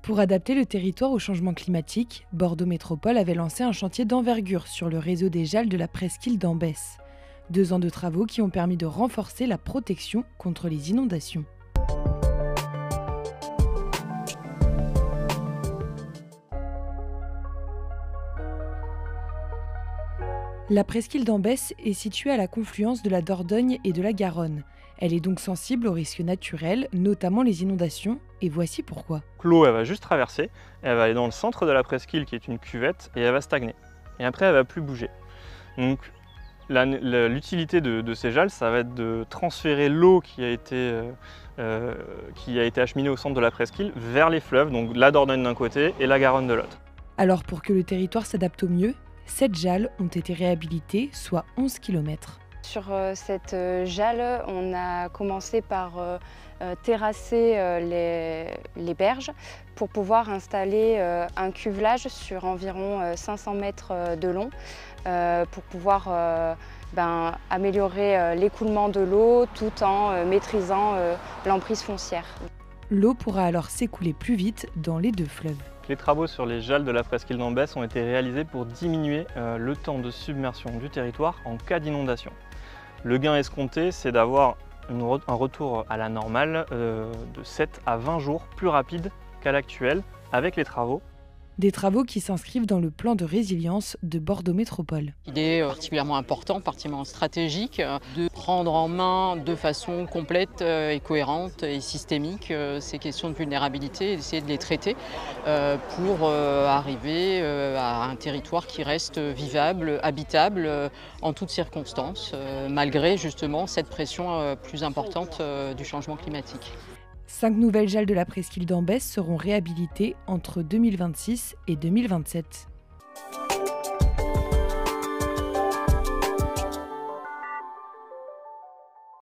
Pour adapter le territoire au changement climatique, Bordeaux Métropole avait lancé un chantier d'envergure sur le réseau des Jalles de la presqu'île d'Ambès. 2 ans de travaux qui ont permis de renforcer la protection contre les inondations. La presqu'île d'Ambès est située à la confluence de la Dordogne et de la Garonne. Elle est donc sensible aux risques naturels, notamment les inondations, et voici pourquoi. L'eau, elle va juste traverser, elle va aller dans le centre de la presqu'île qui est une cuvette et elle va stagner. Et après, elle va plus bouger. Donc, l'utilité de ces jalles, ça va être de transférer l'eau qui a été acheminée au centre de la presqu'île vers les fleuves, donc la Dordogne d'un côté et la Garonne de l'autre. Alors pour que le territoire s'adapte au mieux, 7 jalles ont été réhabilitées, soit 11 km. Sur cette jalle, on a commencé par terrasser les berges pour pouvoir installer un cuvelage sur environ 500 mètres de long pour pouvoir améliorer l'écoulement de l'eau tout en maîtrisant l'emprise foncière. L'eau pourra alors s'écouler plus vite dans les 2 fleuves. Les travaux sur les jalles de la presqu'île d'Ambès ont été réalisés pour diminuer le temps de submersion du territoire en cas d'inondation. Le gain escompté, c'est d'avoir un retour à la normale de 7 à 20 jours plus rapide qu'à l'actuel avec les travaux. Des travaux qui s'inscrivent dans le plan de résilience de Bordeaux Métropole. Il est particulièrement important, particulièrement stratégique, de prendre en main de façon complète et cohérente et systémique ces questions de vulnérabilité et d'essayer de les traiter pour arriver à un territoire qui reste vivable, habitable en toutes circonstances, malgré justement cette pression plus importante du changement climatique. 5 nouvelles jalles de la presqu'île d'Ambès seront réhabilitées entre 2026 et 2027.